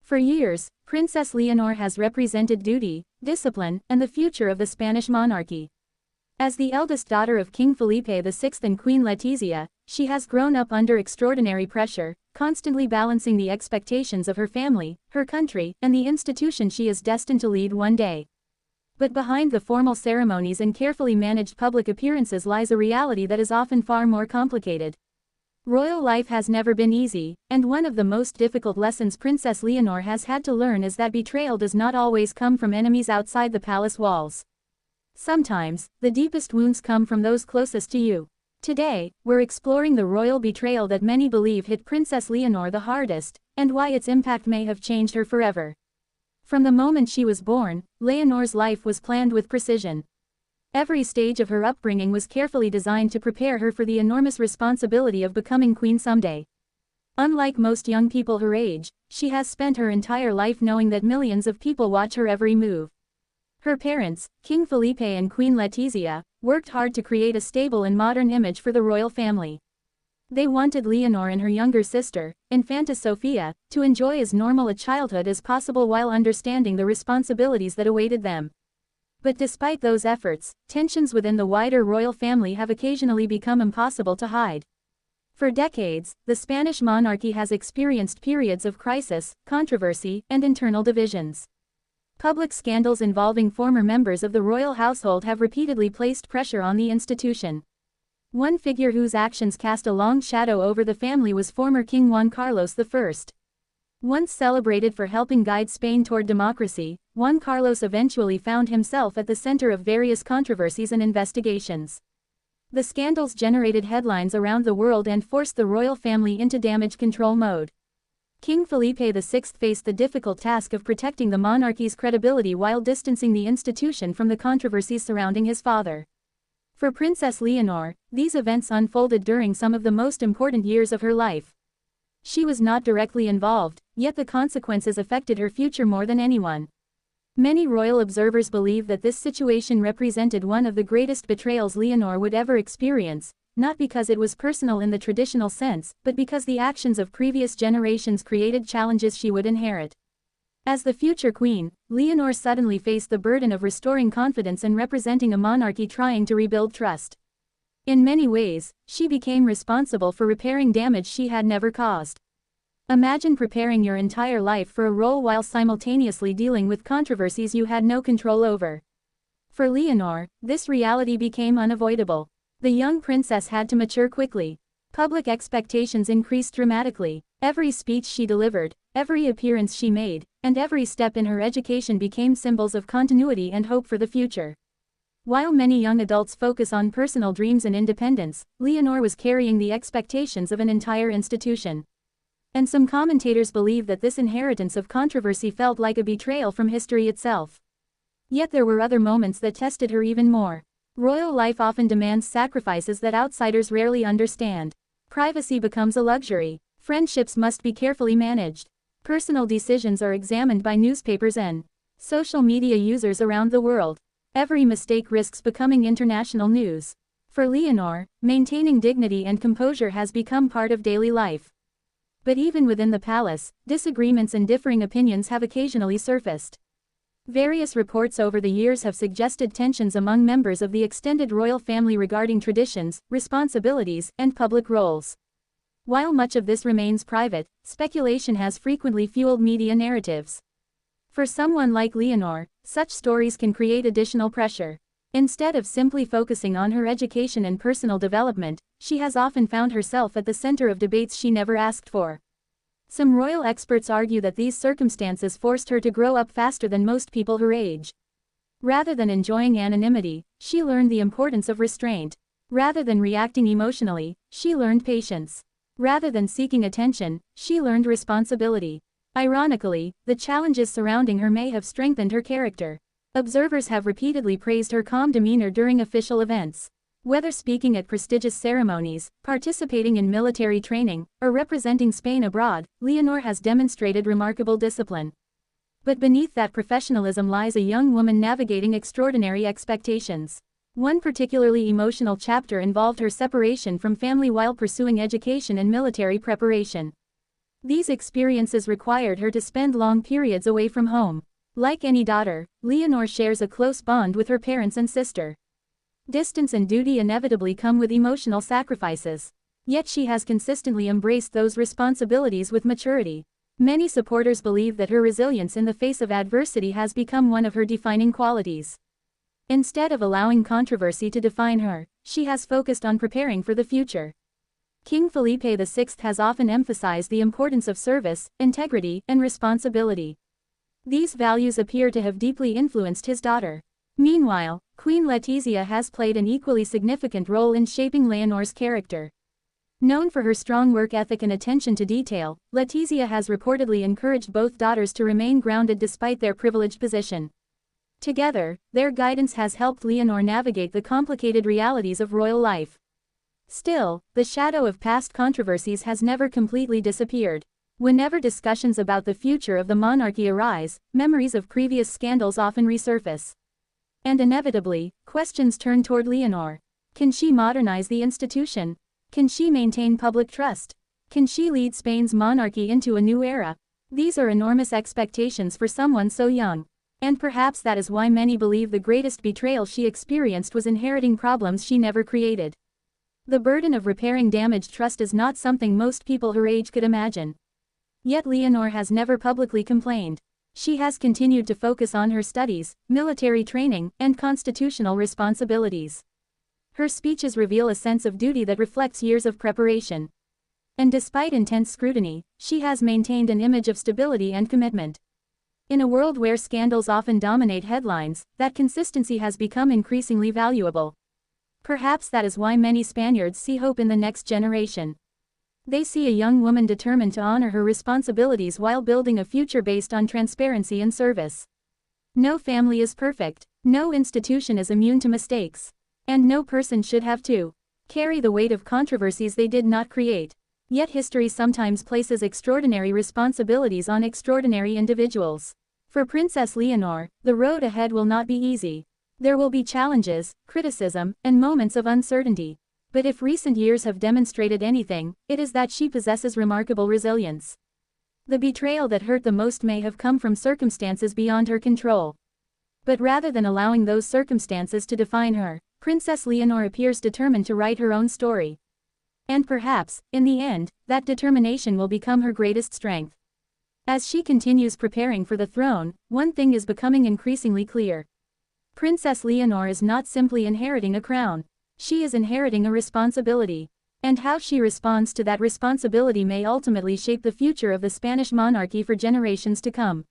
For years, Princess Leonor has represented duty, discipline, and the future of the Spanish monarchy. As the eldest daughter of King Felipe VI and Queen Letizia, she has grown up under extraordinary pressure, constantly balancing the expectations of her family, her country, and the institution she is destined to lead one day. But behind the formal ceremonies and carefully managed public appearances lies a reality that is often far more complicated. Royal life has never been easy, and one of the most difficult lessons Princess Leonor has had to learn is that betrayal does not always come from enemies outside the palace walls. Sometimes, the deepest wounds come from those closest to you. Today, we're exploring the royal betrayal that many believe hit Princess Leonor the hardest, and why its impact may have changed her forever. From the moment she was born, Leonor's life was planned with precision. Every stage of her upbringing was carefully designed to prepare her for the enormous responsibility of becoming queen someday. Unlike most young people her age, she has spent her entire life knowing that millions of people watch her every move. Her parents, King Felipe and Queen Letizia, worked hard to create a stable and modern image for the royal family. They wanted Leonor and her younger sister, Infanta Sofia, to enjoy as normal a childhood as possible while understanding the responsibilities that awaited them. But despite those efforts, tensions within the wider royal family have occasionally become impossible to hide. For decades, the Spanish monarchy has experienced periods of crisis, controversy, and internal divisions. Public scandals involving former members of the royal household have repeatedly placed pressure on the institution. One figure whose actions cast a long shadow over the family was former King Juan Carlos I. Once celebrated for helping guide Spain toward democracy, Juan Carlos eventually found himself at the center of various controversies and investigations. The scandals generated headlines around the world and forced the royal family into damage control mode. King Felipe VI faced the difficult task of protecting the monarchy's credibility while distancing the institution from the controversies surrounding his father. For Princess Leonor, these events unfolded during some of the most important years of her life. She was not directly involved, yet the consequences affected her future more than anyone. Many royal observers believe that this situation represented one of the greatest betrayals Leonor would ever experience, not because it was personal in the traditional sense, but because the actions of previous generations created challenges she would inherit. As the future queen, Leonor suddenly faced the burden of restoring confidence and representing a monarchy trying to rebuild trust. In many ways, she became responsible for repairing damage she had never caused. Imagine preparing your entire life for a role while simultaneously dealing with controversies you had no control over. For Leonor, this reality became unavoidable. The young princess had to mature quickly. Public expectations increased dramatically. Every speech she delivered, every appearance she made, and every step in her education became symbols of continuity and hope for the future. While many young adults focus on personal dreams and independence, Leonor was carrying the expectations of an entire institution. And some commentators believe that this inheritance of controversy felt like a betrayal from history itself. Yet there were other moments that tested her even more. Royal life often demands sacrifices that outsiders rarely understand. Privacy becomes a luxury. Friendships must be carefully managed. Personal decisions are examined by newspapers and social media users around the world. Every mistake risks becoming international news. For Leonor, maintaining dignity and composure has become part of daily life. But even within the palace, disagreements and differing opinions have occasionally surfaced. Various reports over the years have suggested tensions among members of the extended royal family regarding traditions, responsibilities, and public roles. While much of this remains private, speculation has frequently fueled media narratives. For someone like Leonor, such stories can create additional pressure. Instead of simply focusing on her education and personal development, she has often found herself at the center of debates she never asked for. Some royal experts argue that these circumstances forced her to grow up faster than most people her age. Rather than enjoying anonymity, she learned the importance of restraint. Rather than reacting emotionally, she learned patience. Rather than seeking attention, she learned responsibility. Ironically, the challenges surrounding her may have strengthened her character. Observers have repeatedly praised her calm demeanor during official events. Whether speaking at prestigious ceremonies, participating in military training, or representing Spain abroad, Leonor has demonstrated remarkable discipline. But beneath that professionalism lies a young woman navigating extraordinary expectations. One particularly emotional chapter involved her separation from family while pursuing education and military preparation. These experiences required her to spend long periods away from home. Like any daughter, Leonor shares a close bond with her parents and sister. Distance and duty inevitably come with emotional sacrifices. Yet she has consistently embraced those responsibilities with maturity. Many supporters believe that her resilience in the face of adversity has become one of her defining qualities. Instead of allowing controversy to define her, she has focused on preparing for the future. King Felipe VI has often emphasized the importance of service, integrity, and responsibility. These values appear to have deeply influenced his daughter. Meanwhile, Queen Letizia has played an equally significant role in shaping Leonor's character. Known for her strong work ethic and attention to detail, Letizia has reportedly encouraged both daughters to remain grounded despite their privileged position. Together, their guidance has helped Leonor navigate the complicated realities of royal life. Still, the shadow of past controversies has never completely disappeared. Whenever discussions about the future of the monarchy arise, memories of previous scandals often resurface. And inevitably, questions turn toward Leonor. Can she modernize the institution? Can she maintain public trust? Can she lead Spain's monarchy into a new era? These are enormous expectations for someone so young. And perhaps that is why many believe the greatest betrayal she experienced was inheriting problems she never created. The burden of repairing damaged trust is not something most people her age could imagine. Yet Leonor has never publicly complained. She has continued to focus on her studies, military training, and constitutional responsibilities. Her speeches reveal a sense of duty that reflects years of preparation. And despite intense scrutiny, she has maintained an image of stability and commitment. In a world where scandals often dominate headlines, that consistency has become increasingly valuable. Perhaps that is why many Spaniards see hope in the next generation. They see a young woman determined to honor her responsibilities while building a future based on transparency and service. No family is perfect, no institution is immune to mistakes. And no person should have to carry the weight of controversies they did not create. Yet history sometimes places extraordinary responsibilities on extraordinary individuals. For Princess Leonor, the road ahead will not be easy. There will be challenges, criticism, and moments of uncertainty. But if recent years have demonstrated anything, it is that she possesses remarkable resilience. The betrayal that hurt the most may have come from circumstances beyond her control. But rather than allowing those circumstances to define her, Princess Leonor appears determined to write her own story. And perhaps, in the end, that determination will become her greatest strength. As she continues preparing for the throne, one thing is becoming increasingly clear. Princess Leonor is not simply inheriting a crown. She is inheriting a responsibility. And how she responds to that responsibility may ultimately shape the future of the Spanish monarchy for generations to come.